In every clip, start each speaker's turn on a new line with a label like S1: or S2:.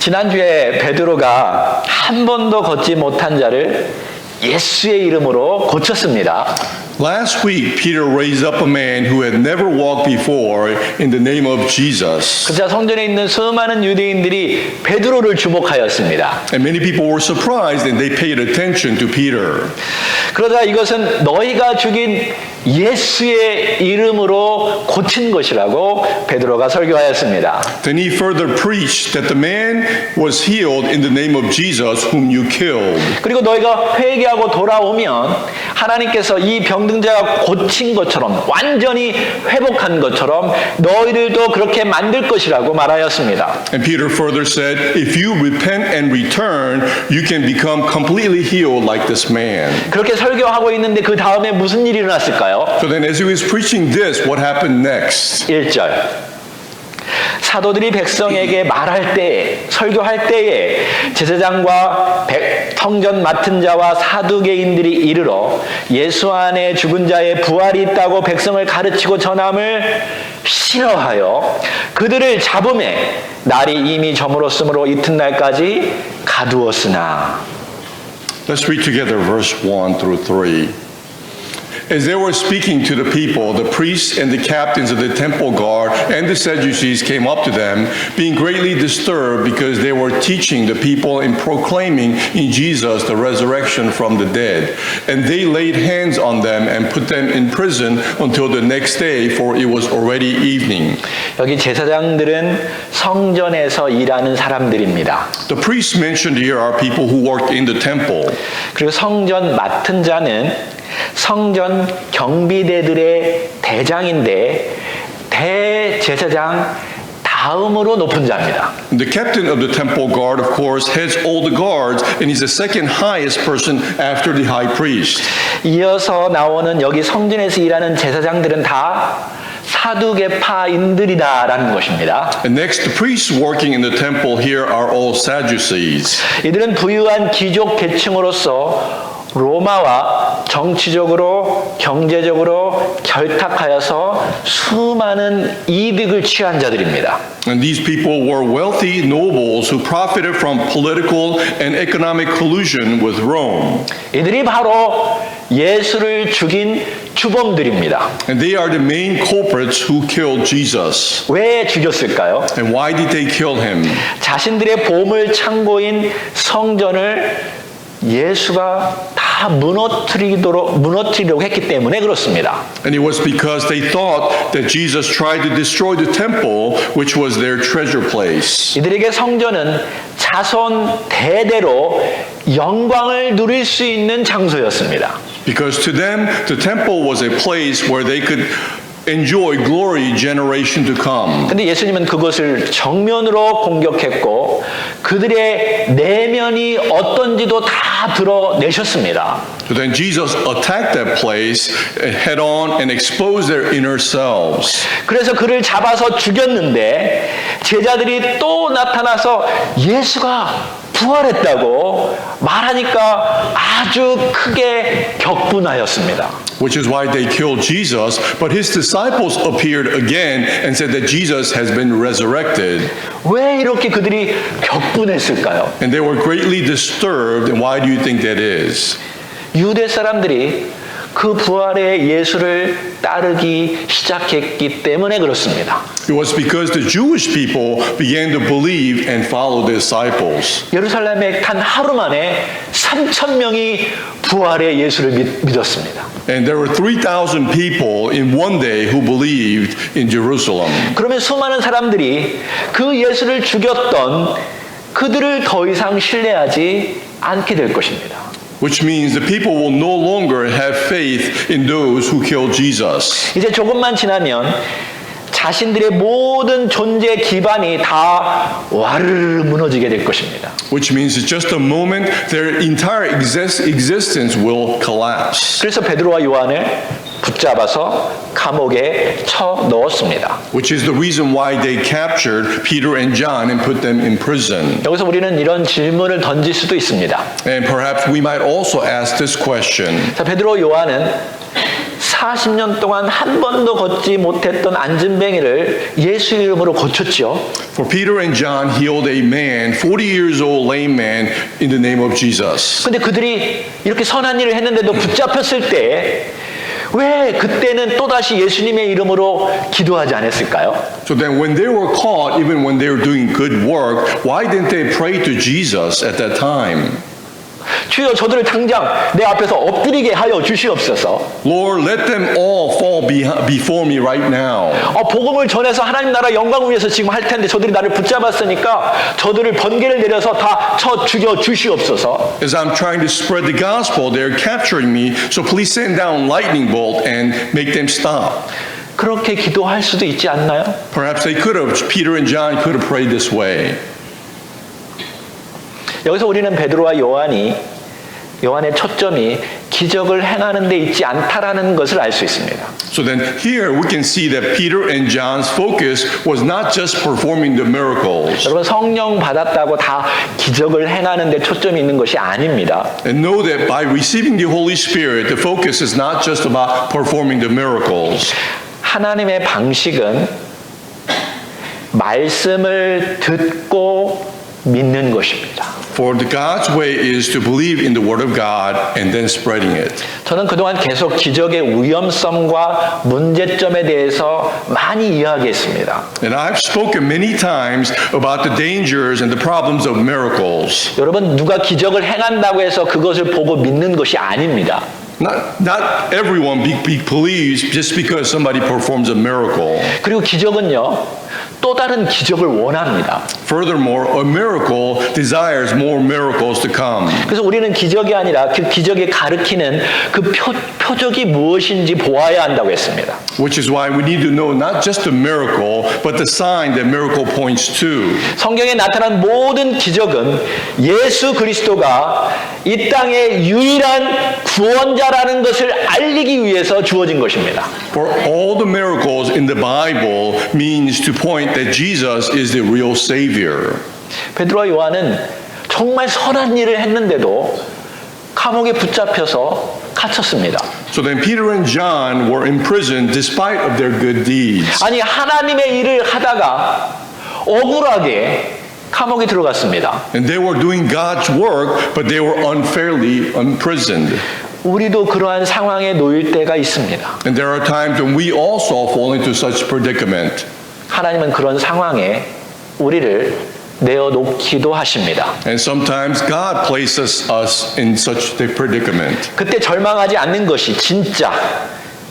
S1: 지난주에 베드로가 한 번도 걷지 못한 자를 예수의 이름으로 고쳤습니다.
S2: Last week, Peter raised up a man who had never walked before in the name of Jesus.
S1: 그러자 성전에 있는 수많은 유대인들이 베드로를 주목하였습니다.
S2: And many people were surprised and they paid attention to Peter.
S1: 그러자 이것은 너희가 죽인 예수의 이름으로 고친 것이라고 베드로가 설교하였습니다.
S2: Then he further preached that the man was healed in the name of Jesus whom you killed.
S1: 그리고 너희가 회개하고 돌아오면 하나님께서 이 병든자가 고친 것처럼 완전히 회복한 것처럼 너희들도 그렇게 만들 것이라고 말하였습니다.
S2: And Peter further said, if you repent and return, you can become completely healed like this man.
S1: 그렇게 설교하고 있는데 그 다음에 무슨 일이 일어났을까요?
S2: So then as he was preaching this, what happened next?
S1: 1절 사도들이 백성에게 말할 때에 설교할 때에 제사장과 성전 맡은 자와 사두개인들이 이르러 예수 안에 죽은 자의 부활이 있다고 백성을 가르치고 전함을 싫어하여 그들을 잡음에 날이 이미 저물었으므로 이튿날까지 가두었으나.
S2: Let's read together verse 1 through 3. As they were speaking to the people, the priests and the captains of the temple guard and the Sadducees came up to them, being greatly disturbed because they were teaching the people and proclaiming in Jesus the resurrection from the dead. And they laid hands on them and put them in prison until the next day, for it was already evening.
S1: 여기 제사장들은 성전에서 일하는 사람들입니다.
S2: The priests mentioned here are people who worked in the temple.
S1: 그리고 성전 맡은 자는 성전 경비대들의 대장인데 대제사장 다음으로 높은 자입니다.
S2: The captain of the temple guard, of course, heads all the guards, and he's the second highest person after the high priest.
S1: 이어서 나오는 여기 성전에서 일하는 제사장들은 다 사두개파인들이다라는 것입니다.
S2: And next, the priests working in the temple here are all Sadducees.
S1: 이들은 부유한 귀족 계층으로서 로마와 정치적으로 경제적으로 결탁하여서 수많은 이득을 취한 자들입니다.
S2: And these people were wealthy nobles who profited from political and economic collusion with Rome.
S1: 이들이 바로 예수를 죽인 주범들입니다.
S2: And they are the main culprits who killed Jesus.
S1: 왜 죽였을까요?
S2: And why did they kill him?
S1: 자신들의 보물 창고인 성전을 예수가 다 무너뜨리려고 했기 때문에 그렇습니다.
S2: And it was because they thought that Jesus tried to destroy the temple, which was their treasure place.
S1: 이들에게 성전은 자손 대대로 영광을 누릴 수 있는 장소였습니다.
S2: Because to them, the temple was a place where they could enjoy glory generation to come.
S1: 근데 예수님은 그것을 정면으로 공격했고 그들의 내면이 어떤지도 다 드러내셨습니다.
S2: So then Jesus attacked that place head on and exposed their inner selves.
S1: 그래서 그를 잡아서 죽였는데 제자들이 또 나타나서 예수가 부활했다고 말하니까 아주 크게 격분하였습니다.
S2: Which is why they killed Jesus, but his disciples appeared again and said that Jesus has been resurrected.
S1: 왜 이렇게 그들이 격분했을까요?
S2: And they were greatly disturbed, and why do you think that is?
S1: 유대 사람들이 그 부활의 예수를 따르기 시작했기 때문에 그렇습니다.
S2: It was because the Jewish people began to believe and follow the disciples.
S1: 예루살렘에 단 하루 만에 3,000명이 부활의 예수를 믿었습니다.
S2: And there were 3,000 people in one day who believed in Jerusalem.
S1: 그러면 수많은 사람들이 그 예수를 죽였던 그들을 더 이상 신뢰하지 않게 될 것입니다.
S2: Which means the people will no longer have faith in those who killed Jesus.
S1: 이제 조금만 지나면 자신들의 모든 존재 기반이 다 와르르 무너지게 될 것입니다.
S2: Which means in just a moment their entire existence will collapse.
S1: 그래서 베드로와 요한을 붙잡아서 감옥에 쳐 넣었습니다.
S2: Which is the reason why they captured Peter and John and put them in prison.
S1: 여기서 우리는 이런 질문을 던질 수도 있습니다.
S2: And perhaps we might also ask this question.
S1: 자, 베드로 요한은 40년 동안 한 번도 걷지 못했던 안진뱅이를 예수 이름으로 고쳤죠.
S2: For Peter and John healed a man, 40 years old lame man, in the name of Jesus.
S1: 근데 그들이 이렇게 선한 일을 했는데도 붙잡혔을 때 왜 그때는 또다시 예수님의 이름으로 기도하지 않았을까요?
S2: So then when they were caught, even when they were doing good work, why didn't they pray to Jesus at that time?
S1: 주여 저들을 당장 내 앞에서 엎드리게 하여 주시옵소서.
S2: Lord, let them all fall before me right now.
S1: 복음을 전해서 하나님 나라 영광을 위해서 지금 할 텐데 저들이 나를 붙잡았으니까 저들을 번개를 내려서 다 쳐 죽여 주시옵소서.
S2: As I'm trying to spread the gospel, they're capturing me, so please send down lightning bolt and make them stop.
S1: 그렇게 기도할 수도 있지 않나요?
S2: Perhaps they could have, Peter and John could have prayed this way.
S1: 여기서 우리는 베드로와 요한의 초점이 기적을 행하는 데 있지 않다라는 것을 알 수 있습니다.
S2: So then here we can see that Peter and John's focus was not just performing the miracles.
S1: 여러분 성령 받았다고 다 기적을 행하는 데 초점이 있는 것이 아닙니다.
S2: And know that by receiving the Holy Spirit, the focus is not just about performing the miracles.
S1: 하나님의 방식은 말씀을 듣고 믿는 것입니다.
S2: For God's way is to believe in the Word of God and then spreading it.
S1: 저는 그동안 계속 기적의 위험성과 문제점에 대해서 많이 이야기했습니다.
S2: And I've spoken many times about the dangers and the problems of miracles.
S1: 여러분 누가 기적을 행한다고 해서 그것을 보고 믿는 것이 아닙니다.
S2: Not everyone believes just because somebody performs a miracle.
S1: 그리고 기적은요, 또 다른 기적을 원합니다.
S2: Furthermore, a miracle desires more miracles to come.
S1: 그래서 우리는 기적이 아니라 그 기적이 가리키는 그 표적이 무엇인지 보아야 한다고 했습니다.
S2: Which is why we need to know not just the miracle, but the sign that miracle points to.
S1: 성경에 나타난 모든 기적은 예수 그리스도가 이 땅의 유일한 구원자라는 것을 알리기 위해서 주어진 것입니다.
S2: For all the miracles in the Bible means to point that Jesus is the real Savior.
S1: 베드로와 요한은 정말 선한 일을 했는데도 감옥에 붙잡혀서 갇혔습니다.
S2: So then Peter and John were imprisoned despite of their good deeds.
S1: 아니 하나님의 일을 하다가 억울하게 감옥에 들어갔습니다.
S2: And they were doing God's work, but they were unfairly imprisoned.
S1: 우리도 그러한 상황에 놓일 때가 있습니다.
S2: And there are times when we also fall into such predicament.
S1: 하나님은 그런 상황에 우리를 내어놓기도 하십니다.
S2: And sometimes God places us in such a predicament.
S1: 그때 절망하지 않는 것이 진짜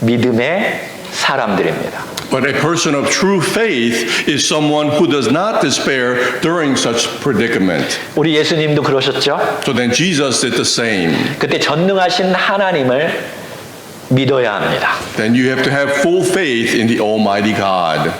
S1: 믿음의 사람들입니다.
S2: But a person of true faith is someone who does not despair during such predicament.
S1: 우리 예수님도 그러셨죠?
S2: So then Jesus did the same.
S1: 그때 전능하신 하나님을 믿어야 합니다.
S2: Then you have to have full faith in the Almighty God.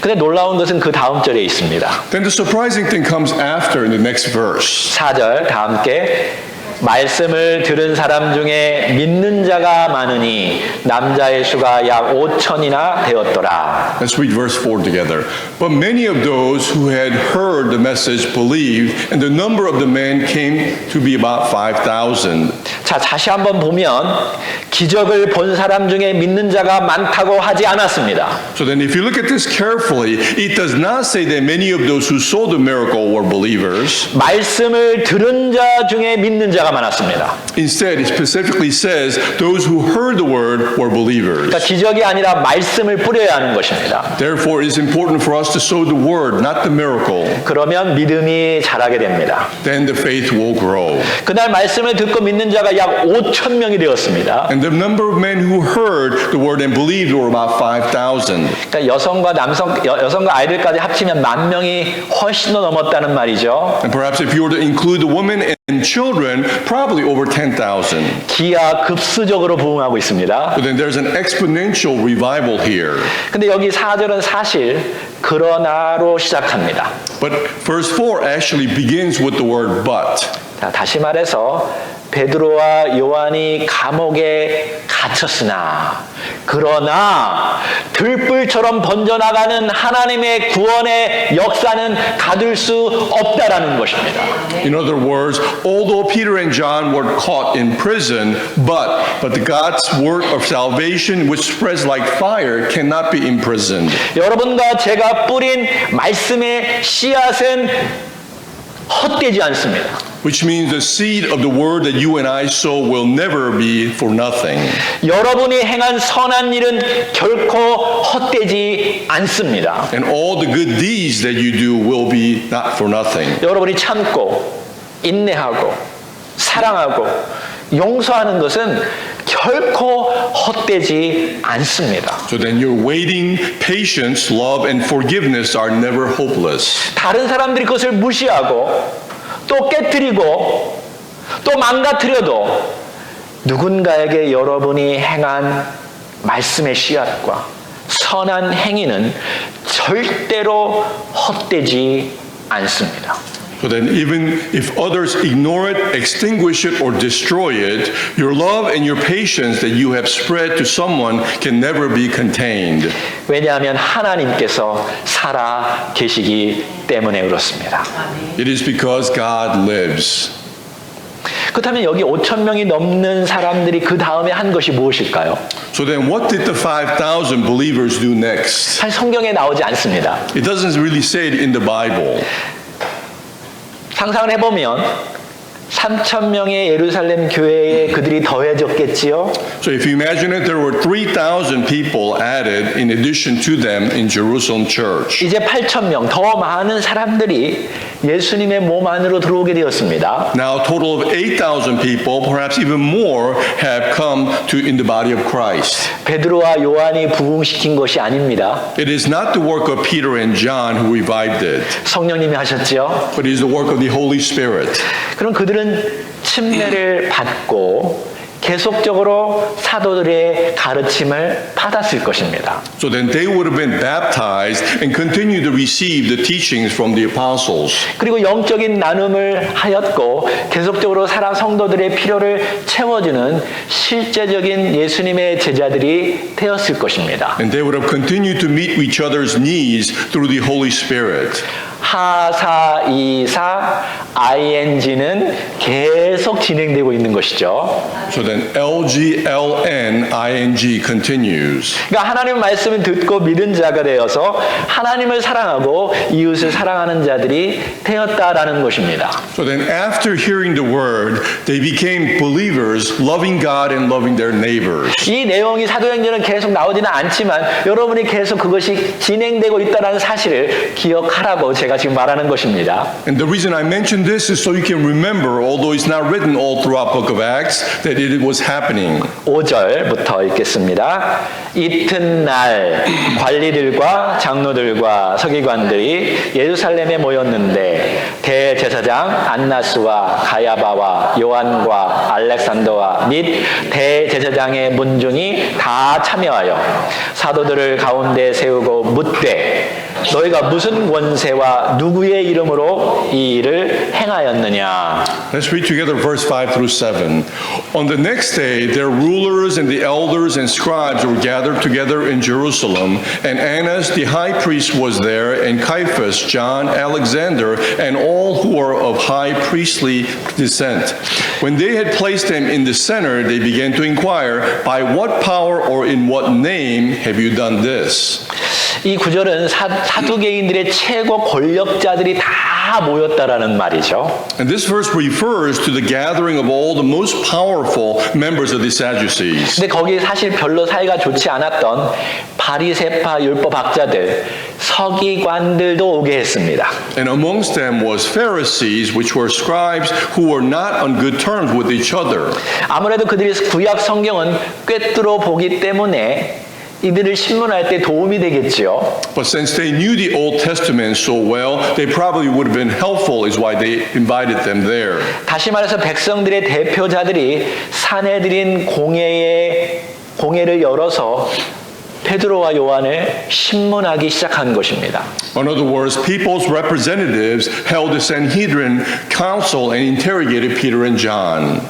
S1: 근데 놀라운 것은 그 다음 절에 있습니다.
S2: Then the surprising thing comes after in the next verse.
S1: 4절 다 함께 말씀을 들은 사람 중에 믿는 자가 많으니 남자의 수가 약 5천이나 되었더라.
S2: Let's read verse 4 together. But many of those who had heard the message believed, and the number of the men came to be about 5,000.
S1: 자, 다시 한번 보면 기적을 본 사람 중에 믿는 자가 많다고 하지 않았습니다.
S2: So then if you look at this carefully, it does not say that many of those who saw the miracle were believers.
S1: 말씀을 들은 자 중에 믿는 자가 많았습니다.
S2: Instead, it specifically says those who heard the word were believers.
S1: 그러니까 기적이 아니라 말씀을 뿌려야 하는 것입니다.
S2: Therefore, it is important for us to sow the word, not the miracle.
S1: 그러면 믿음이 자라게 됩니다.
S2: Then the faith will grow.
S1: 그날 말씀을 듣고 믿는 자가 약 5천 명이 되었습니다.
S2: And the number of men who heard the word and believed were about 5,000.
S1: 그러니까 여성과 아이들까지 합치면 10,000명이 훨씬 더 넘었다는 말이죠.
S2: And perhaps if you were to include the women and children, probably over 10,000.
S1: 기하급수적으로 부흥하고 있습니다.
S2: But then there's an exponential revival here.
S1: 근데 여기 4절은 사실 그러나로 시작합니다.
S2: But verse 4 actually begins with the word but.
S1: 자, 다시 말해서 베드로와 요한이 감옥에 갇혔으나 그러나 들불처럼 번져나가는 하나님의 구원의 역사는 가둘 수 없다라는 것입니다.
S2: In other words, although Peter and John were caught in prison, but God's work of salvation, which spreads like fire, cannot be imprisoned.
S1: 여러분과 제가 뿌린 말씀의 씨앗은 헛되지 않습니다.
S2: Which means the seed of the word that you and I sow will never be for nothing.
S1: 여러분이 행한 선한 일은 결코 헛되지 않습니다.
S2: And all the good deeds that you do will be not for nothing.
S1: 여러분이 참고 인내하고 사랑하고 용서하는 것은 결코 헛되지 않습니다.
S2: So then your waiting, patience, love, and forgiveness are never hopeless.
S1: 다른 사람들이 그것을 무시하고 또 깨트리고 또 망가뜨려도 누군가에게 여러분이 행한 말씀의 씨앗과 선한 행위는 절대로 헛되지 않습니다.
S2: So then even if others ignore it, extinguish it, or destroy it, your love and your patience that you have spread to someone can never be contained.
S1: 왜냐하면 하나님께서 살아 계시기 때문에 그렇습니다.
S2: It is because God lives.
S1: 그렇다면 여기 5천 명이 넘는 사람들이 그 다음에 한 것이 무엇일까요?
S2: So then what did the 5,000 believers do next?
S1: 사실 성경에 나오지 않습니다.
S2: It doesn't really say it in the Bible.
S1: 상상을 해보면 3천 명의 예루살렘 교회에 그들이 더해졌겠지요.
S2: So if you imagine it, there were 3,000 people added in addition to them in Jerusalem church.
S1: 이제 8천 명, 더 많은 사람들이 예수님의 몸 안으로 들어오게 되었습니다.
S2: Now a total of 8,000 people, perhaps even more, have come to in the body of Christ.
S1: 베드로와 요한이 부흥시킨 것이 아닙니다.
S2: It is not the work of Peter and John who revived it,
S1: 성령님이 하셨죠.
S2: but it is the work of the Holy Spirit.
S1: 그럼 그들은 침례를 받고 계속적으로 사도들의 가르침을 받았을 것입니다.
S2: So then they would have been baptized and continue to receive the teachings from the apostles.
S1: 그리고 영적인 나눔을 하였고 계속적으로 살아 성도들의 필요를 채워주는 실제적인 예수님의 제자들이 되었을 것입니다.
S2: And they would have continued to meet each other's needs through the Holy Spirit.
S1: 하사이사 ing는 계속 진행되고 있는 것이죠.
S2: So then LGLN ing continues.
S1: 그러니까 하나님의 말씀을 듣고 믿은 자가 되어서 하나님을 사랑하고 이웃을 사랑하는 자들이 되었다라는 것입니다.
S2: So then after hearing the word, they became believers, loving God and loving their neighbors.
S1: 이 내용이 사도행전은 계속 나오지는 않지만 여러분이 계속 그것이 진행되고 있다는 사실을 기억하라고 제가 지금 말하는 것입니다.
S2: And the reason I mention this is so you can remember, although it's not written all throughout Book of Acts, that it was happening.
S1: 5절부터 읽겠습니다. 이튿날 관리들과 장로들과 서기관들이 예루살렘에 모였는데 대제사장 안나스와 가야바와 요한과 알렉산더와 및 대제사장의 문중이 다 참여하여 사도들을 가운데 세우고 묻되 너희가 무슨 권세와 누구의 이름으로 이 일을 행하였느냐.
S2: Let's read together verse 5 through 7. On the next day, their rulers and the elders and scribes were gathered together in Jerusalem, and Annas the high priest was there, and Caiaphas, John, Alexander, and all who were of high priestly descent. When they had placed them in the center, they began to inquire, by what power or in what name have you done this?
S1: 이 구절은 사두개인들의 최고 권력자들이 다 모였다라는 말이죠.
S2: And this verse refers to the gathering of all the most powerful members of the Sadducees.
S1: 근데 거기 사실 별로 사이가 좋지 않았던 바리새파 율법학자들, 서기관들도 오게 했습니다.
S2: And amongst them was Pharisees, which were scribes who were not on good terms with each other.
S1: 아무래도 그들이 구약 성경은 꿰뚫어 보기 때문에 이들을 신문할 때 도움이 되겠지요.
S2: But since they knew the Old Testament so well, they probably would have been helpful, is why they invited them there.
S1: 다시 말해서 백성들의 대표자들이 사내들인 공회를 열어서 베드로와 요한을 신문하기 시작한 것입니다.
S2: In other words, people's representatives held a Sanhedrin council and interrogated Peter and John.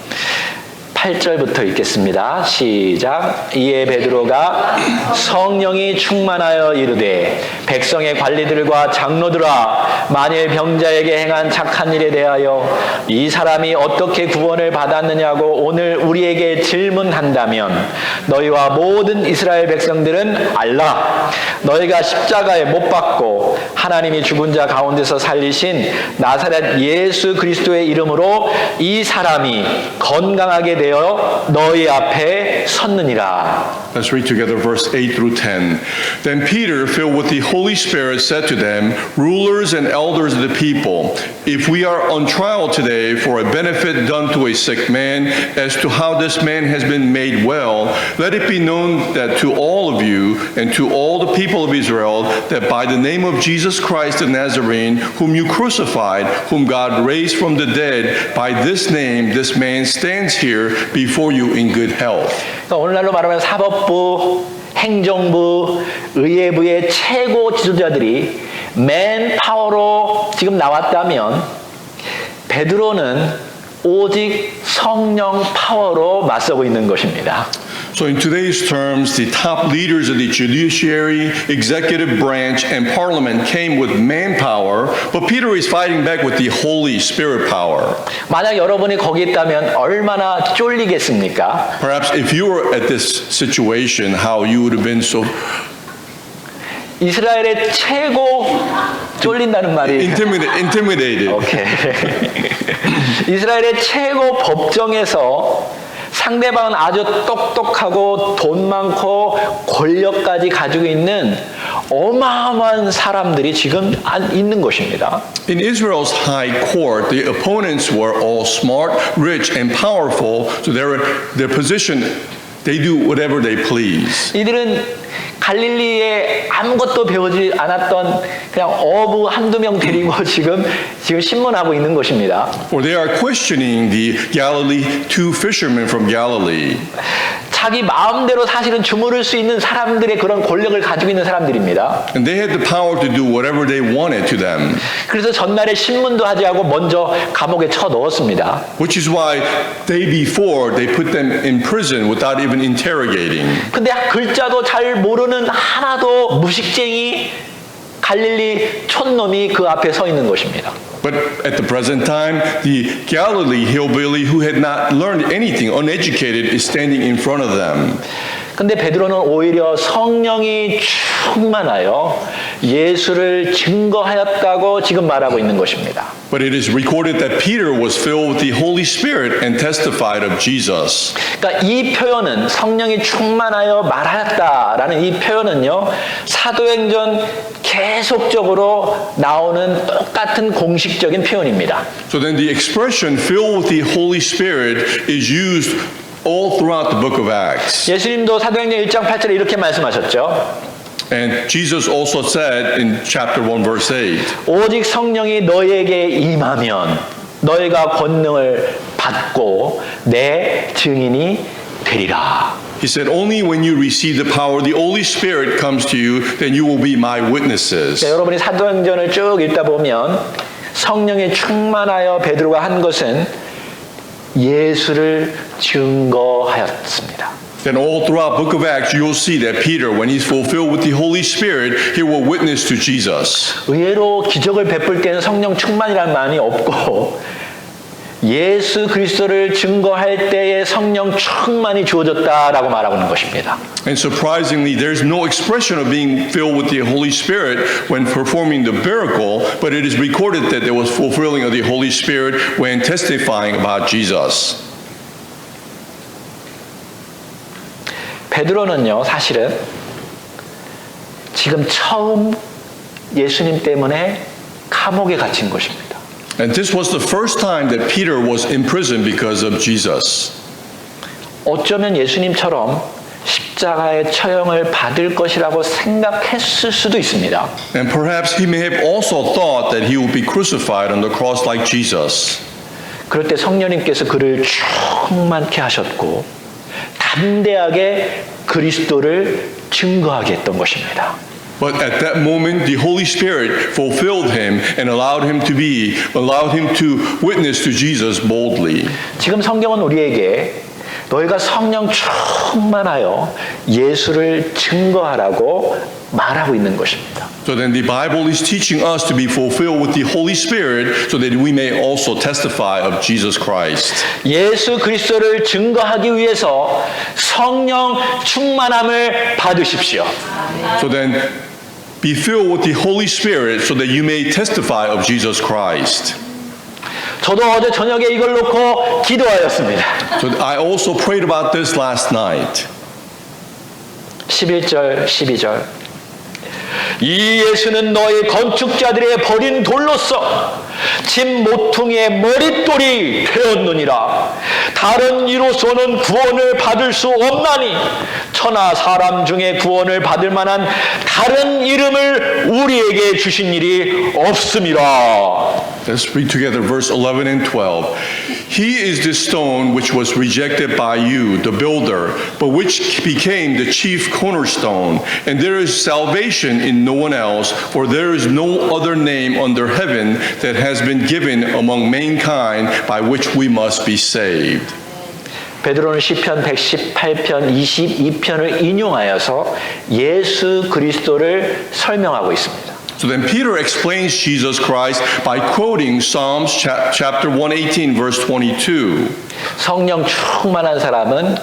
S1: 8절부터 읽겠습니다. 시작. 이에 베드로가 성령이 충만하여 이르되 백성의 관리들과 장로들아 만일 병자에게 행한 착한 일에 대하여 이 사람이 어떻게 구원을 받았느냐고 오늘 우리에게 질문한다면 너희와 모든 이스라엘 백성들은 알라. 너희가 십자가에 못 박고 하나님이 죽은 자 가운데서 살리신 나사렛 예수 그리스도의 이름으로 이 사람이 건강하게 되어 너희 앞에 섰느니라.
S2: Let's read together verse 8 through 10. Then Peter, filled with the Holy Spirit, said to them, rulers and elders of the people, if we are on trial today for a benefit done to a sick man, as to how this man has been made well, let it be known that to all of you and to all the people of Israel, that by the name of Jesus Christ the Nazarene, whom you crucified, whom God raised from the dead, by this name this man stands here before you in good health.
S1: 그러니까 오늘날로 말하면 사법부, 행정부, 의회부의 최고 지도자들이 맨파워로 지금 나왔다면 베드로는 오직 성령 파워로 맞서고 있는 것입니다.
S2: So in today's terms, the top leaders of the judiciary, executive branch, and parliament came with manpower, but Peter is fighting back with the Holy Spirit power.
S1: 만약 여러분이 거기 있다면 얼마나 쫄리겠습니까?
S2: Perhaps if you were at this situation, how you would have been so
S1: 이스라엘의 최고 쫄린다는 말이
S2: intimidated.
S1: 오케이. 이스라엘의 최고 법정에서 상대방은 아주 똑똑하고 돈 많고 권력까지 가지고 있는 어마어마한 사람들이 지금 있는 것입니다.
S2: In Israel's high court, the opponents were all smart, rich, and powerful, so their position, they do whatever they please.
S1: 이들은 갈릴리에 아무것도 배우지 않았던 그냥 어부 한두 명 데리고 지금 신문하고 있는 것입니다.
S2: For they are questioning the two fishermen from Galilee.
S1: 자기 마음대로 사실은 주무를 수 있는 사람들의 그런 권력을 가지고 있는 사람들입니다.
S2: And they had the power to do whatever they wanted to them.
S1: 그래서 전날에 신문도 하지 않고 먼저 감옥에 쳐 넣었습니다.
S2: Which is why day before they put them in prison without even interrogating.
S1: 근데 글자도 잘 모르는 하나도 무식쟁이 갈릴리 촌놈이 그 앞에 서 있는 것입니다.
S2: But at the present time, the Galilee hillbilly who had not learned anything, uneducated, is standing in front of them.
S1: 근데 베드로는 오히려 성령이 충만하여 예수를 증거하였다고 지금 말하고 있는 것입니다.
S2: But it is recorded that Peter was filled with the Holy Spirit and testified of Jesus.
S1: 그러니까 이 표현은 성령이 충만하여 말하였다라는 이 표현은요. 사도행전 계속적으로 나오는 똑같은 공식적인 표현입니다.
S2: So then the expression filled with the Holy Spirit is used all throughout the book of Acts.
S1: 예수님도 사도행전 1장 8절에 이렇게 말씀하셨죠.
S2: And Jesus also said in chapter 1 verse 8.
S1: 오직 성령이 너희에게 임하면 너희가 권능을 받고 내 증인이 되리라.
S2: He said, only when you receive the power, the Holy Spirit comes to you, then you will be my witnesses.
S1: 여러분이 사도행전을 쭉 읽다 보면 성령이 충만하여 베드로가 한 것은 예수를 증거하였습니다.
S2: Then all throughout book of Acts, you will see that Peter, when he's fulfilled with the Holy Spirit, he will witness to Jesus.
S1: 의외로 기적을 베풀 때는 성령 충만이라는 말이 없고 예수 그리스도를 증거할 때에 성령 충만이 주어졌다라고 말하고 있는 것입니다.
S2: And surprisingly, there's no expression of being filled with the Holy Spirit when performing the miracle, but it is recorded that there was fulfilling of the Holy Spirit when testifying about Jesus.
S1: 베드로는요, 사실은 지금 처음 예수님 때문에 감옥에 갇힌 것입니다.
S2: And this was the first time that Peter was in prison because of Jesus.
S1: 어쩌면 예수님처럼 십자가의 처형을 받을 것이라고 생각했을 수도 있습니다.
S2: And perhaps he may have also thought that he would be crucified on the cross like Jesus.
S1: 그럴 때 성령님께서 그를 충만케 하셨고 담대하게 그리스도를 증거하게 했던 것입니다.
S2: But at that moment, the Holy Spirit fulfilled him and allowed him to witness to Jesus boldly.
S1: 지금 성경은 우리에게 너희가 성령 충만하여 예수를 증거하라고 말하고 있는 것입니다.
S2: So then the Bible is teaching us to be fulfilled with the Holy Spirit so that we may also testify of Jesus Christ.
S1: 예수 그리스도를 증거하기 위해서 성령 충만함을 받으십시오.
S2: So then be filled with the Holy Spirit so that you may testify of Jesus Christ.
S1: 저도 어제 저녁에 이걸 놓고 기도하였습니다.
S2: So I also prayed about this last night.
S1: 11절, 12절. 이 예수는 너희 건축자들의 버린 돌로서 집 모퉁이의 머릿돌이 되었느니라. 다른 이로서는 구원을 받을 수 없나니 천하 사람 중에 구원을 받을 만한 다른 이름을 우리에게 주신 일이 없음이라.
S2: Let's read together verse 11 and 12. He is the stone which was rejected by you, the builder, but which became the chief cornerstone. And there is salvation in no one else, for there is no other name under heaven that has been given among mankind by which we must be saved.
S1: 베드로는 시편 118편 22편을 인용하여서 예수 그리스도를 설명하고 있습니다.
S2: So then Peter explains Jesus Christ by quoting Psalms chapter 118 verse 22.
S1: 성령 충만한 사람은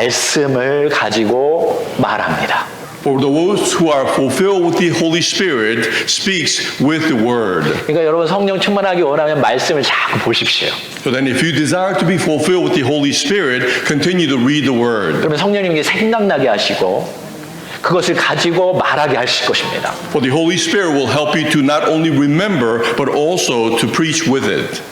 S1: 말씀을 가지고 말합니다.
S2: For those who are fulfilled with the Holy Spirit speaks with the word.
S1: 그러니까 여러분 성령 충만하기 원하면 말씀을 자꾸 보십시오.
S2: So then if you desire to be fulfilled with the Holy Spirit, continue to read the word.
S1: 그러면 성령님께 생각나게 하시고 그것을 가지고 말하게 하실 것입니다.
S2: For the Holy Spirit will help you to not only remember but also to preach with it.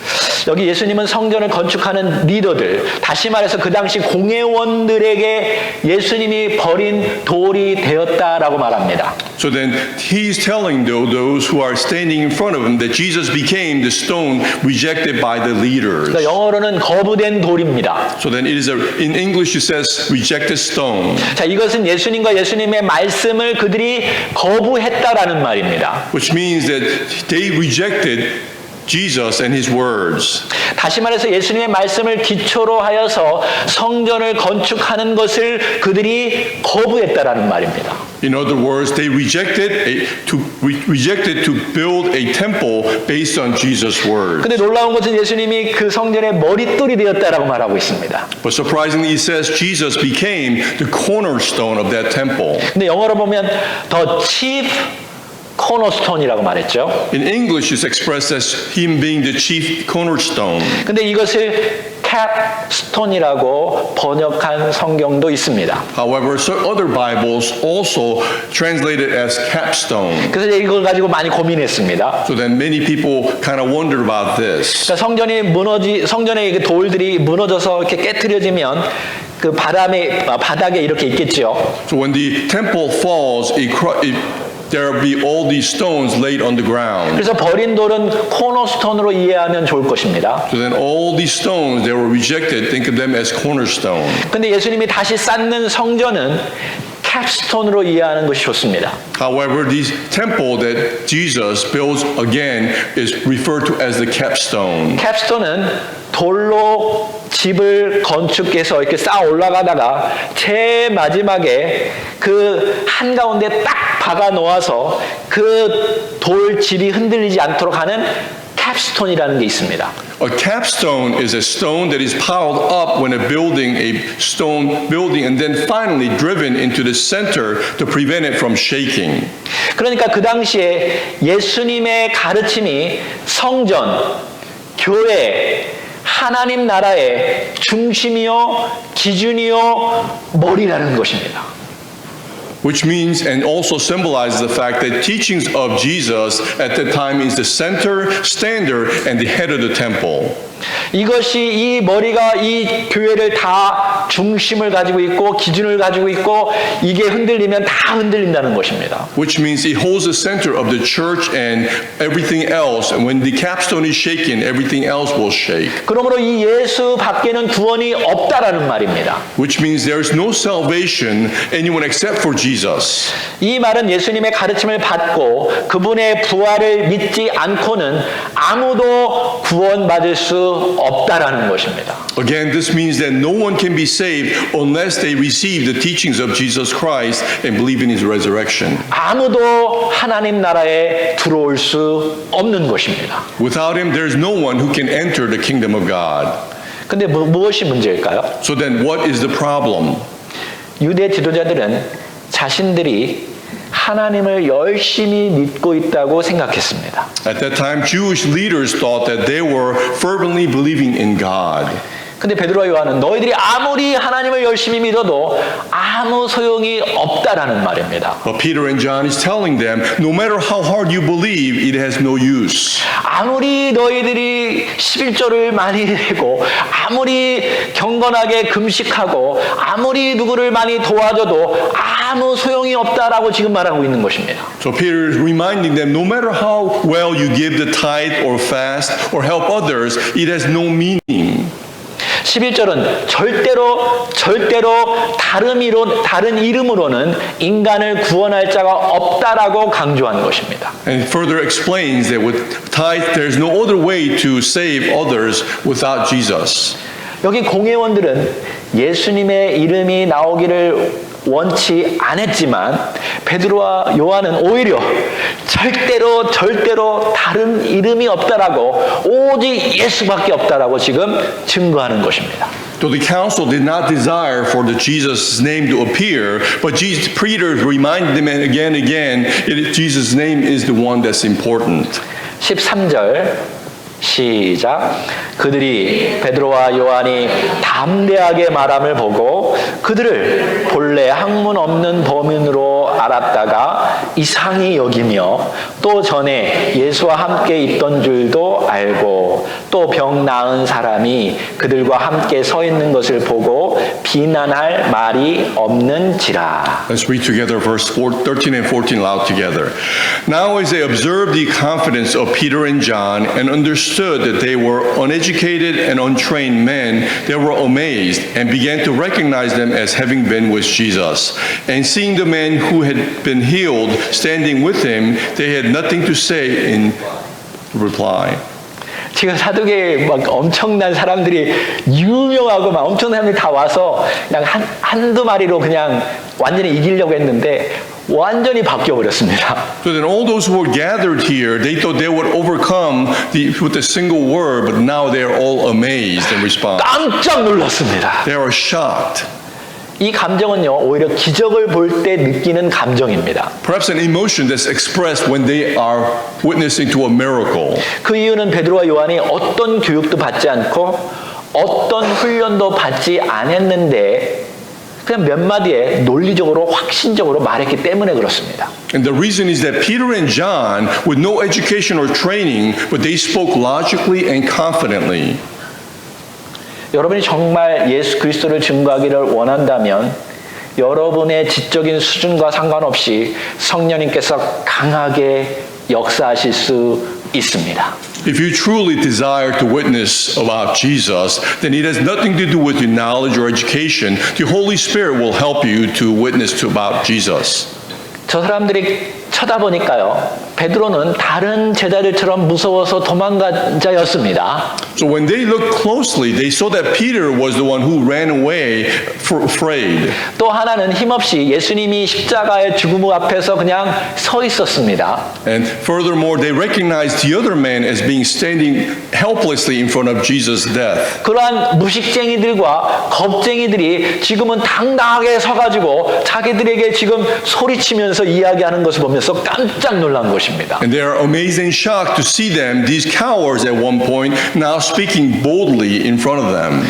S1: 여기 예수님은 성전을 건축하는 리더들, 다시 말해서 그 당시 공회원들에게 예수님이 버린 돌이 되었다라고 말합니다.
S2: So then he is telling those who are standing in front of him that Jesus became the stone rejected by the leaders.
S1: 그러니까 영어로는 거부된 돌입니다.
S2: So then it is in English it says rejected stone.
S1: 자, 이것은 예수님과 예수님의 말씀을 그들이 거부했다라는 말입니다.
S2: Which means that they rejected Jesus and his words.
S1: 다시 말해서 예수님의 말씀을 기초로 하여서 성전을 건축하는 것을 그들이 거부했다라는 말입니다.
S2: In other words, they rejected to build a temple based on Jesus' words.
S1: 근데 놀라운 것은 예수님이 그 성전의 머릿돌이 되었다라고 말하고 있습니다.
S2: But surprisingly, it says Jesus became the cornerstone of that temple.
S1: 근데 영어로 보면 the chief cornerstone이라고 말했죠.
S2: In English, it's expressed as him being the chief cornerstone.
S1: 근데 이것을 capstone이라고 번역한 성경도 있습니다.
S2: However, other Bibles also translate it as capstone.
S1: 그래서 이걸 가지고 많이 고민했습니다.
S2: So then many people kind of wondered about this.
S1: 그러니까 성전의 그 돌들이 무너져서 이렇게 깨트려지면 그 바닥에 이렇게 있겠죠.
S2: So when the temple falls, there will be all these stones laid on the ground.
S1: 그래서 버린 돌은 코너스톤으로 이해하면 좋을 것입니다.
S2: So then all these stones that were rejected, think of them as cornerstone.
S1: 근데 예수님이 다시 쌓는 성전은 capstone으로 이해하는 것이 좋습니다.
S2: However, this temple that Jesus builds again is referred to as the capstone.
S1: capstone은 돌로 집을 건축해서 이렇게 쌓아 올라가다가 제일 마지막에 그 한가운데 딱 박아 놓아서 그 돌 집이 흔들리지 않도록 하는 capstone이라는 게 있습니다.
S2: A capstone is a stone that is piled up when building a stone building and then finally driven into the center to prevent it from shaking.
S1: 그러니까 그 당시에 예수님의 가르침이 성전, 교회, 하나님 나라의 중심이요, 기준이요, 머리라는 것입니다.
S2: Which means and also symbolizes the fact that teachings of Jesus at that time is the center, standard, and the head of the temple.
S1: 이것이 이 머리가 이 교회를 다 중심을 가지고 있고 기준을 가지고 있고 이게 흔들리면 다 흔들린다는 것입니다.
S2: Which means it holds the center of the church and everything else. And when the capstone is shaken, everything else will shake.
S1: 그러므로 이 예수 밖에는 구원이 없다라는 말입니다.
S2: Which means there is no salvation anyone except for Jesus.
S1: 이 말은 예수님의 가르침을 받고 그분의 부활을 믿지 않고는 아무도 구원받을 수 없다라는 것입니다.
S2: Again, this means that no one can be saved unless they receive the teachings of Jesus Christ and believe in his resurrection.
S1: 아무도 하나님 나라에 들어올 수 없는 것입니다.
S2: Without him, there's no one who can enter the kingdom of God.
S1: 근데 무엇이 문제일까요?
S2: So then what is the problem?
S1: 유대 지도자들은 자신들이 하나님을 열심히 믿고 있다고 생각했습니다.
S2: At that time, Jewish leaders thought that they were fervently believing in God.
S1: 근데 베드로와 요한은 너희들이 아무리 하나님을 열심히 믿어도 아무 소용이 없다라는 말입니다.
S2: But Peter and John is telling them, no matter how hard you believe, it has no use.
S1: 아무리 너희들이 11조를 많이 내고 아무리 경건하게 금식하고 아무리 누구를 많이 도와줘도 아무 소용이 없다라고 지금 말하고 있는 것입니다.
S2: So Peter is reminding them, no matter how well you give the tithe or fast or help others, it has no meaning.
S1: 11절은 절대로 다른 이름으로는 인간을 구원할 자가 없다라고 강조한 것입니다.
S2: And further explains that with tithe, there's no other way to save others without Jesus.
S1: 여기 공회원들은 예수님의 이름이 나오기를 원치 않았지만 베드로와 요한은 오히려 절대로 다른 이름이 없다라고 오직 예수밖에 없다라고 지금 증거하는 것입니다.
S2: So the council did not desire for the Jesus' name to appear, but Peter reminded them again and again, Jesus' name is the one that's important.
S1: 13절 시작. 그들이 베드로와 요한이 담대하게 말함을 보고 그들을 본래 학문 없는 범인으로 알았다가 이상히 여기며 또 전에 예수와 함께 있던 줄도 알고 또 병 나은 사람이 그들과 함께 서 있는 것을 보고 비난할 말이 없는지라.
S2: Let's read together verse 13 and 14 aloud together. Now as they observed the confidence of Peter and John and understood that they were uneducated and untrained men, they were amazed and began to recognize them as having been with Jesus. And seeing the man who had been healed standing with him, they had nothing to say in reply.
S1: 지금 사두개에 막 엄청난 사람들이 유명하고 막 엄청난 사람들이 다 와서 그냥 한두 마리로 그냥 완전히 이기려고 했는데 완전히 바뀌어 버렸습니다.
S2: So then all those who were gathered here, they thought they would overcome with a single word, but now they are all amazed and respond.
S1: 깜짝 놀랐습니다.
S2: They are shocked.
S1: 이 감정은요, 오히려 기적을 볼 때 느끼는 감정입니다.
S2: Perhaps an emotion that's expressed when they are witnessing to a miracle.
S1: 그 이유는 베드로와 요한이 어떤 교육도 받지 않고 어떤 훈련도 받지 않았는데 그냥 몇 마디에 논리적으로 확신적으로 말했기 때문에 그렇습니다.
S2: And the reason is that Peter and John, with no education or training, but they spoke logically and confidently.
S1: 여러분이 정말 예수 그리스도를 증거하기를 원한다면 여러분의 지적인 수준과 상관없이 성령님께서 강하게 역사하실 수 있습니다.
S2: If you truly desire to witness about Jesus, then it has nothing to do with your knowledge or education. The Holy Spirit will help you to witness about Jesus.
S1: 저 사람들이 쳐다보니까요, 베드로는 다른 제자들처럼 무서워서 도망간 자였습니다.
S2: So when they looked closely, they saw that Peter was the one who ran away afraid.
S1: 또 하나는 힘없이 예수님이 십자가의 죽음 앞에서 그냥 서 있었습니다.
S2: And furthermore, they recognized the other man as being standing helplessly in front of Jesus' death.
S1: 그러한 무식쟁이들과 겁쟁이들이 지금은 당당하게 서가지고 자기들에게 지금 소리치면서 이야기하는 것을 보면서 깜짝 놀란 것입니다.
S2: And they are amazed and shocked to see them, these cowards at one point, now speaking boldly in front of them.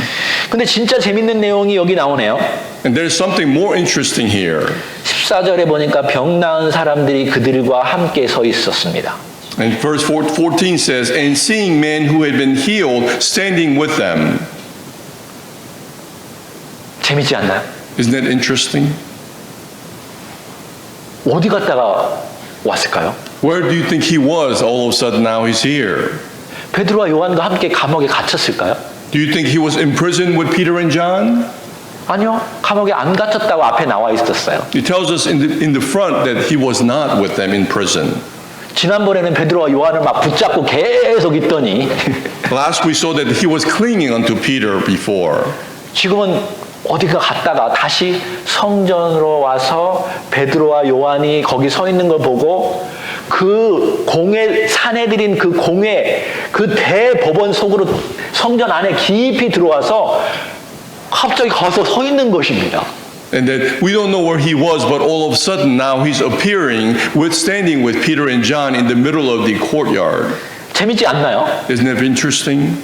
S1: 근데 진짜 재밌는 내용이 여기 나오네요.
S2: And there's something more interesting here.
S1: 14절에 보니까 병 나은 사람들이 그들과 함께 서 있었습니다.
S2: And verse 14 says, and seeing men who had been healed standing with them.
S1: 재밌지 않나요?
S2: Isn't that interesting?
S1: 어디 갔다가 왔을까요?
S2: Where do you think he was all of a sudden now he's here?
S1: 베드로와 요한과 함께 감옥에 갇혔을까요?
S2: Do you think he was in prison with Peter and John?
S1: 아니요. 감옥에 안 갇혔다고 앞에 나와 있었어요.
S2: It tells us in the front that he was not with them in prison.
S1: 지난번에는 베드로와 요한을 막 붙잡고 계속 있더니
S2: Last we saw that he was clinging unto Peter before.
S1: 지금은 어디가 갔다가 다시 성전으로 와서 베드로와 요한이 거기 서 있는 걸 보고 그 공회 산에 들인 그 공회 그 대법원 속으로 성전 안에 깊이 들어와서 갑자기 가서 서 있는 것입니다.
S2: And that we don't know where he was, but all of a sudden now he's appearing, standing with Peter and John in the middle of the courtyard.
S1: 재밌지 않나요?
S2: Isn't that interesting?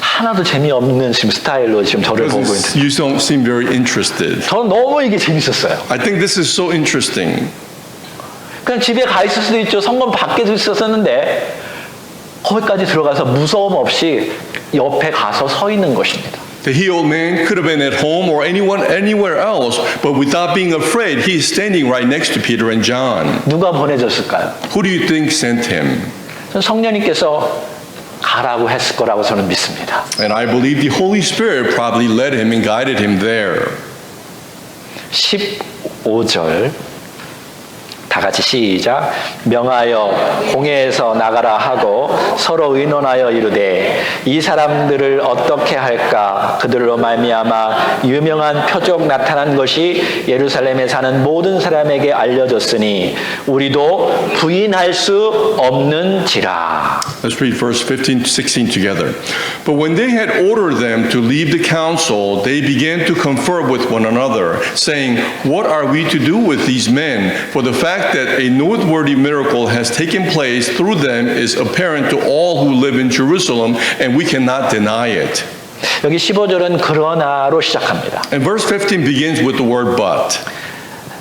S1: 하나도 재미없는 지금 스타일로 지금 저를 보고
S2: Because
S1: 있는데
S2: you don't seem very interested.
S1: 저는 너무 이게 재밌었어요.
S2: I think this is so interesting.
S1: 그냥 집에 가 있을 수도 있죠. 성전 밖에도 있었었는데 거기까지 들어가서 무서움 없이 옆에 가서 서 있는 것입니다.
S2: The healed man could have been at home or anywhere else, but without being afraid, he is standing right next to Peter and John.
S1: 누가 보내줬을까요?
S2: Who do you think sent him?
S1: 저는 성령님께서 가라고 했을 거라고 저는 믿습니다.
S2: And I believe the Holy Spirit probably led him and guided him there.
S1: 15절 다 같이 시작. 명하여 공회에서 나가라 하고 서로 의논하여 이르되 이 사람들을 어떻게 할까? 그들로 말미암아 유명한 표적 나타난 것이 예루살렘에 사는 모든 사람에게 알려졌으니 우리도 부인할 수 없는지라.
S2: Let's read verse 15 to 16 together. But when they had ordered them to leave the council, they began to confer with one another, saying, What are we to do with these men? For the fact that a noteworthy miracle has taken place through them is apparent to all who live in Jerusalem, and we cannot deny it.
S1: 여기 15절은 그러나로 시작합니다.
S2: And verse 15 begins with the word but.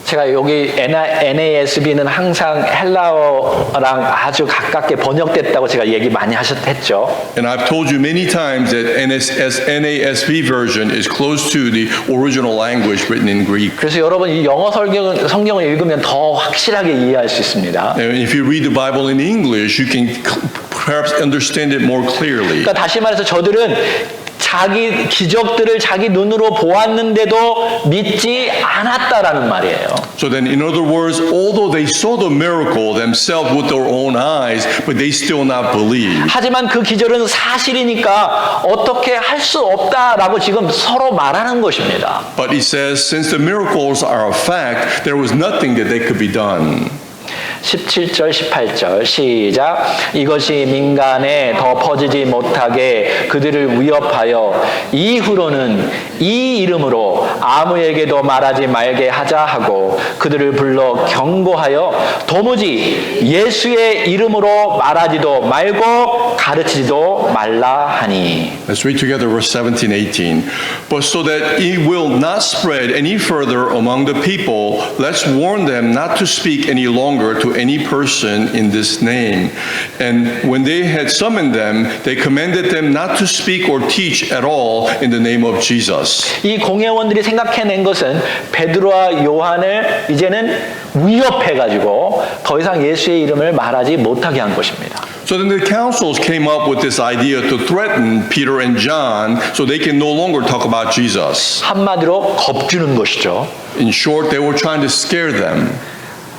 S1: 제가 여기 NASB는 항상 헬라어랑 아주 가깝게 번역됐다고 제가 얘기 많이 했죠.
S2: And I've told you many times that NASB version is close to the original language written in Greek.
S1: 그래서 여러분 이 영어 성경을 읽으면 더 확실하게 이해할 수 있습니다.
S2: And if you read the Bible in English, you can perhaps understand it more clearly.
S1: 그러니까 다시 말해서 저들은 자기 기적들을 자기 눈으로 보았는데도 믿지 않았다라는 말이에요.
S2: So then, in other words, although they saw the miracle themselves with their own eyes, but they still not believe.
S1: 하지만 그 기적은 사실이니까 어떻게 할 수 없다라고 지금 서로 말하는 것입니다.
S2: But he says, since the miracles are a fact, there was nothing that they could be done.
S1: 17절 18절 시작. 이것이 민간에 더 퍼지지 못하게 그들을 위협하여 이후로는 이 이름으로 아무에게도 말하지 말게 하자 하고 그들을 불러 경고하여 도무지 예수의 이름으로 말하지도 말고 가르치지도 말라 하니.
S2: Let's read together verse 17, 18. But so that it will not spread any further among the people, let's warn them not to speak any longer to any person in this name. And when they had summoned them, they commanded them not to speak or teach at all in the name of Jesus.
S1: 이 공회원들이 생각해낸 것은 베드로와 요한을 이제는 위협해가지고 더 이상 예수의 이름을 말하지 못하게 한 것입니다.
S2: So then the councils came up with this idea to threaten Peter and John so they can no longer talk about Jesus.
S1: 한마디로 겁주는 것이죠.
S2: In short, they were trying to scare them.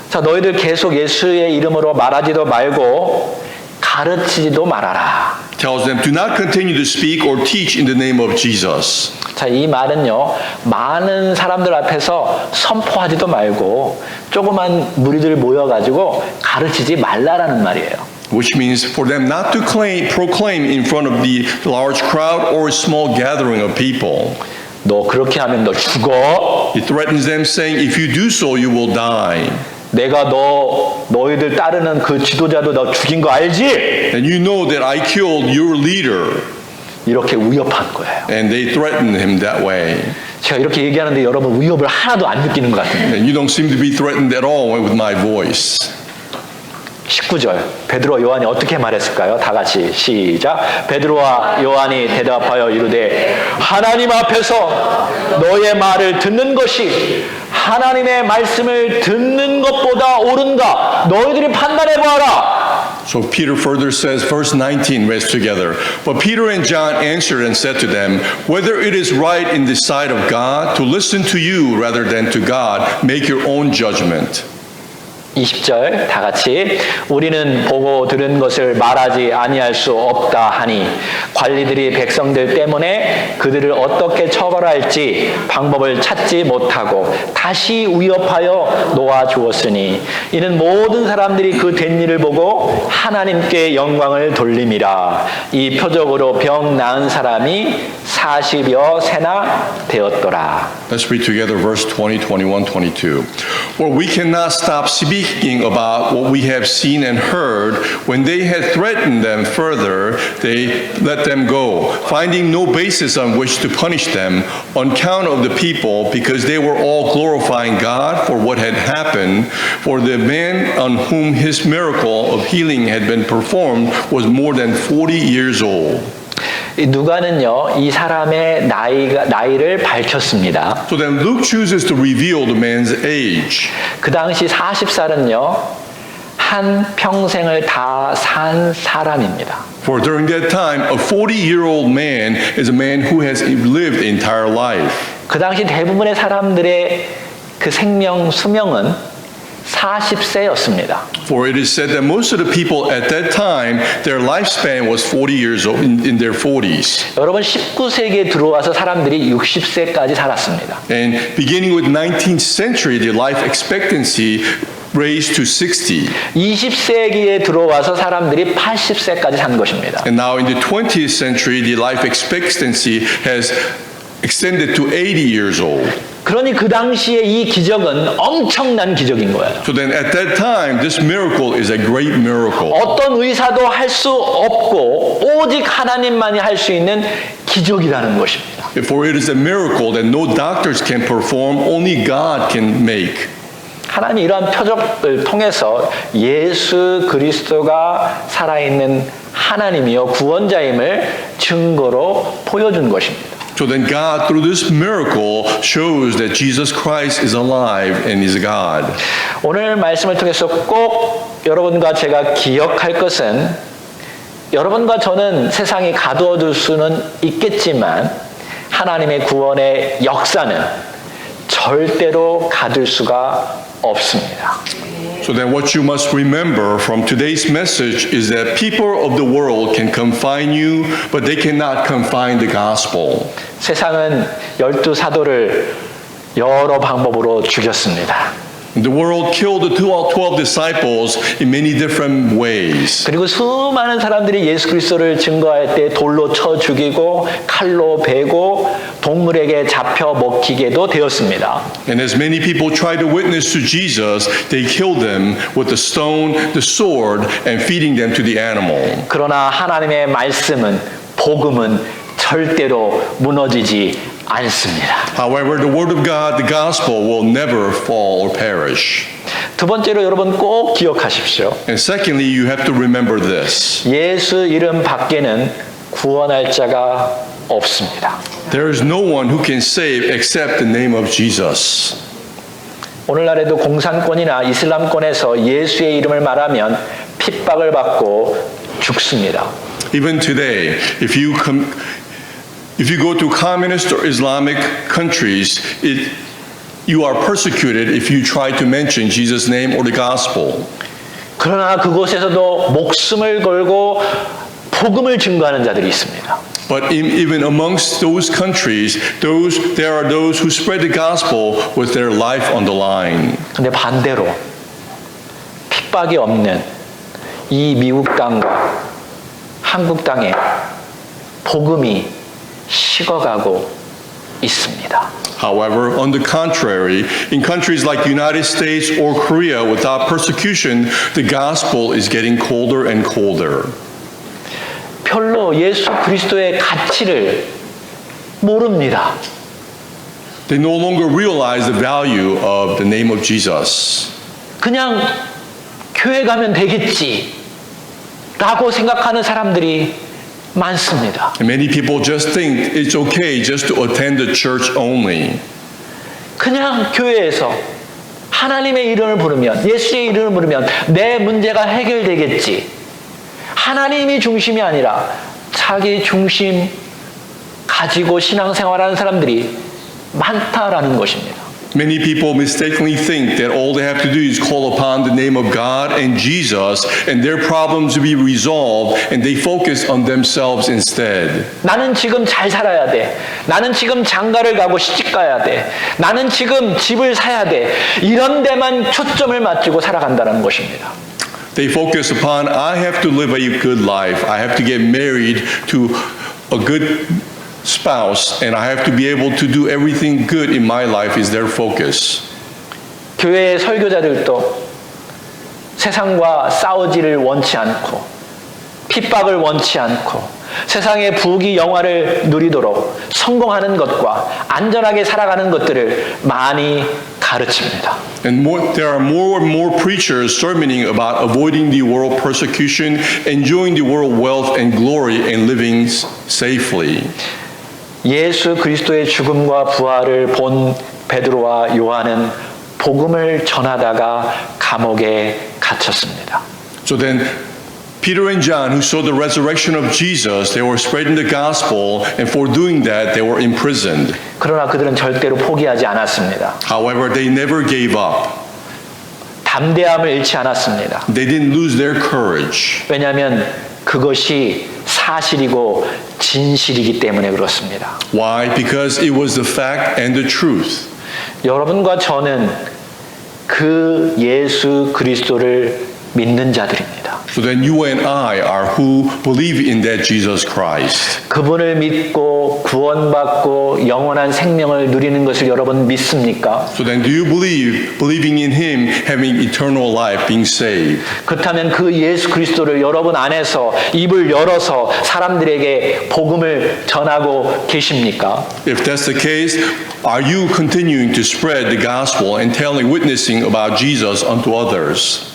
S1: 자, 너희들 계속 예수의 이름으로 말하지도 말고 가르치지도 말아라.
S2: Tells them, do not continue to speak or teach in the name of Jesus.
S1: 자, 이 말은요, 많은 사람들 앞에서 선포하지도 말고 조그만 무리들 모여가지고 가르치지 말라라는 말이에요.
S2: Which means for them not to proclaim in front of the large crowd or a small gathering of people.
S1: 너 그렇게 하면 너 죽어.
S2: He threatens them saying, if you do so, you will die.
S1: 내가 너희들 따르는 그 지도자도 너 죽인 거 알지?
S2: And you know that I killed your leader.
S1: 이렇게 위협한 거예요.
S2: And they threatened him that way.
S1: 제가 이렇게 얘기하는데 여러분 위협을 하나도 안 느끼는 것 같은데.
S2: And you don't seem to be threatened at all with my voice.
S1: 19절 베드로와 요한이 어떻게 말했을까요? 다 같이 시작. 베드로와 요한이 대답하여 이르되 하나님 앞에서 너의 말을 듣는 것이 하나님의 말씀을 듣는 것보다 옳은가? 너희들이 판단해 보아라.
S2: So Peter further says, verse 19, rest together. But Peter and John answered and said to them, whether it is right in the sight of God to listen to you rather than to God, make your own judgment.
S1: 20절 다 같이 우리는 보고 들은 것을 말하지 아니할 수 없다 하니 관리들이 백성들 때문에 그들을 어떻게 처벌할지 방법을 찾지 못하고 다시 위협하여 놓아 주었으니 이는 모든 사람들이 그 된 일을 보고 하나님께 영광을 돌림이라. 이 표적으로 병 나은 사람이 40여 세나 되었더라.
S2: Let's read together verse 20, 21, 22. For we cannot stop speaking about what we have seen and heard. When they had threatened them further, they let them go, finding no basis on which to punish them on account of the people, because they were all glorifying God for what had happened. For the man on whom his miracle of healing had been performed was more than 40 years old.
S1: 누가는요, 이 사람의 나이를 밝혔습니다.
S2: So then Luke chooses to reveal the man's age.
S1: 그 당시 40살은요, 한 평생을 다 산 사람입니다.
S2: For during that time, a 40-year-old man is a man who has lived entire life.
S1: 그 당시 대부분의 사람들의 그 생명 수명은 40세였습니다.
S2: For it is said that most of the people at that time, their lifespan was 40 years old, in their 40s.
S1: 여러분 19세기에 들어와서 사람들이 60세까지 살았습니다.
S2: And beginning with 19th century, the life expectancy raised to 60.
S1: 20세기에 들어와서 사람들이 80세까지 산 것입니다.
S2: And now in the 20th century, the life expectancy has extended to 80 years old.
S1: 그러니 그 당시에 이 기적은 엄청난 기적인 거예요.
S2: So then at that time, this miracle is a great miracle.
S1: 어떤 의사도 할 수 없고 오직 하나님만이 할 수 있는 기적이라는 것입니다.
S2: For it is a miracle that no doctors can perform, only God can make.
S1: 하나님이 이러한 표적을 통해서 예수 그리스도가 살아있는 하나님이요 구원자임을 증거로 보여준 것입니다.
S2: So then God, through this miracle, shows that Jesus Christ is alive and is God.
S1: 오늘 말씀을 통해서 꼭 여러분과 제가 기억할 것은 여러분과 저는 세상이 가두어둘 수는 있겠지만 하나님의 구원의 역사는 절대로 가둘 수가 없습니다.
S2: So then what you must remember from today's message is that people of the world can confine you, but they cannot confine the gospel.
S1: 세상은 12사도를 여러 방법으로 죽였습니다.
S2: The world killed the 12 disciples in many different ways.
S1: 그리고 수많은 사람들이 예수 그리스도를 증거할 때 돌로 쳐 죽이고 칼로 베고 동물에게 잡혀 먹히게도 되었습니다.
S2: And as many people tried to witness to Jesus, they killed them with the stone, the sword, and feeding them to the animal.
S1: 그러나 하나님의 말씀은 복음은 절대로 무너지지 않습니다.
S2: However, the word of God, the gospel, will never fall or perish.
S1: 두 번째로 여러분 꼭 기억하십시오.
S2: And secondly, you have to remember this.
S1: 예수 이름 밖에는 구원할 자가 없습니다.
S2: There is no one who can save except the name of Jesus.
S1: 오늘날에도 공산권이나 이슬람권에서 예수의 이름을 말하면 핍박을 받고 죽습니다.
S2: Even today, if you go to communist or Islamic countries, you are persecuted if you try to mention Jesus' name or the gospel.
S1: 그러나 그곳에서도 목숨을 걸고 복음을 증거하는 자들이 있습니다.
S2: But even amongst those countries, there are those who spread the gospel with their life on the line.
S1: 근데 반대로 핍박이 없는 이 미국 땅과 한국 땅에 복음이 식어가고 있습니다.
S2: However, on the contrary, in countries like the United States or Korea without persecution, the gospel is getting colder and colder.
S1: 별로 예수 그리스도의 가치를 모릅니다.
S2: They no longer realize the value of the name of Jesus.
S1: 그냥 교회 가면 되겠지 라고 생각하는 사람들이 많습니다.
S2: And many people just think it's okay just to attend the church only.
S1: 그냥 교회에서 하나님의 이름을 부르면 예수의 이름을 부르면 내 문제가 해결되겠지. 하나님이 중심이 아니라 자기 중심 가지고 신앙생활하는 사람들이 많다라는 것입니다.
S2: Many people mistakenly think that all they have to do is call upon the name of God and Jesus and their problems will be resolved and they focus on themselves instead.
S1: 나는 지금 잘 살아야 돼. 나는 지금 장가를 가고 시집 가야 돼. 나는 지금 집을 사야 돼. 이런 데만 초점을 맞추고 살아간다는 것입니다.
S2: They focus upon, I have to live a good life. I have to get married to a good spouse and I have to be able to do everything good in my life is their focus.
S1: 교회의 설교자들도 세상과 싸우지를 원치 않고 핍박을 원치 않고 세상의 부귀 영화를 누리도록 성공하는 것과 안전하게 살아가는 것들을 많이 가르칩니다.
S2: And there are more and more preachers sermoning about avoiding the world persecution, enjoying the world wealth and glory, and living safely.
S1: 예수 그리스도의 죽음과 부활을 본 베드로와 요한은 복음을 전하다가 감옥에 갇혔습니다.
S2: So then Peter and John, who saw the resurrection of Jesus, they were spreading the gospel, and for doing that, they were imprisoned.
S1: 그러나 그들은 절대로 포기하지 않았습니다.
S2: However, they never gave up.
S1: 담대함을 잃지 않았습니다.
S2: They didn't lose their courage.
S1: 왜냐하면 그것이 사실이고 진실이기 때문에 그렇습니다.
S2: Why? Because it was the fact and the truth.
S1: 여러분과 저는 그 예수 그리스도를 믿는 자들입니다.
S2: So then you and I are who believe in that Jesus Christ.
S1: 그분을 믿고 구원받고 영원한 생명을 누리는 것을 여러분 믿습니까?
S2: So then do you believe, believing in Him, having eternal life, being saved?
S1: 그렇다면 그 예수 그리스도를 여러분 안에서 입을 열어서 사람들에게 복음을 전하고 계십니까?
S2: If that's the case, are you continuing to spread the gospel and telling, witnessing about Jesus unto others?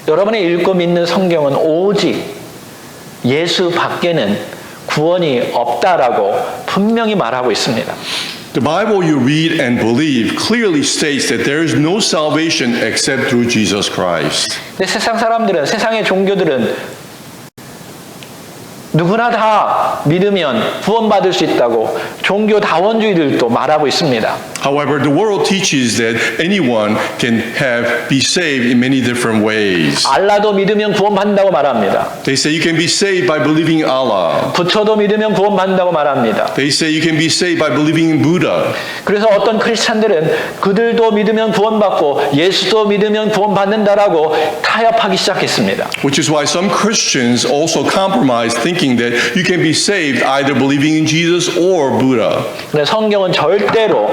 S1: 여러분이 읽고 믿는 성경은 오직 예수 밖에는 구원이 없다라고 분명히 말하고 있습니다.
S2: The Bible you read and believe clearly states that there is no salvation except through Jesus Christ.
S1: 근데 세상 사람들은, 세상의 종교들은 누구나 다 믿으면 구원받을 수 있다고 종교다원주의들도 말하고 있습니다.
S2: However, the world teaches that anyone can be saved in many different ways.
S1: 알라도 믿으면 구원받는다고 말합니다.
S2: They say you can be saved by believing in Allah.
S1: 부처도 믿으면 구원받는다고 말합니다.
S2: They say you can be saved by believing in Buddha.
S1: 그래서 어떤 크리스찬들은 그들도 믿으면 구원받고 예수도 믿으면 구원받는다라고 타협하기 시작했습니다.
S2: Which is why some Christians also compromise thinking that you can be saved either believing in Jesus or Buddha.
S1: 근데 성경은 절대로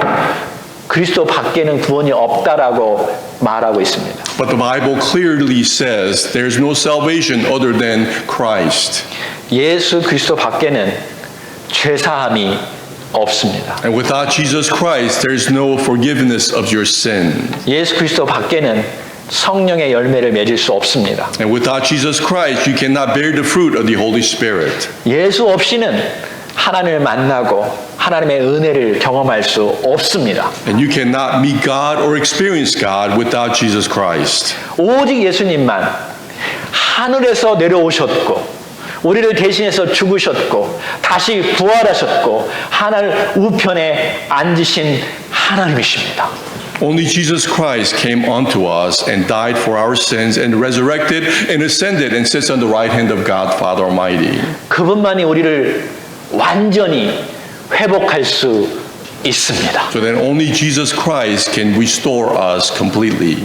S1: 그리스도 밖에는 구원이 없다라고 말하고 있습니다.
S2: But the Bible clearly says there's no salvation other than Christ.
S1: 예수 그리스도 밖에는 죄사함이 없습니다.
S2: And without Jesus Christ, there's no forgiveness of your sin.
S1: 예수 그리스도 밖에는 성령의 열매를 맺을 수 없습니다.
S2: And without Jesus Christ, you cannot bear the fruit of the Holy Spirit.
S1: 예수 없이는 하나님을 만나고 하나님의 은혜를 경험할 수 없습니다.
S2: And you cannot meet God or experience God without Jesus Christ.
S1: 오직 예수님만 하늘에서 내려오셨고 우리를 대신해서 죽으셨고 다시 부활하셨고 하늘 우편에 앉으신 하나님이십니다.
S2: Only Jesus Christ came unto us and died for our sins and resurrected and ascended and sits on the right hand of God, Father Almighty.
S1: 그분만이 우리를 완전히 회복할 수 있습니다.
S2: So then only Jesus Christ can restore us completely.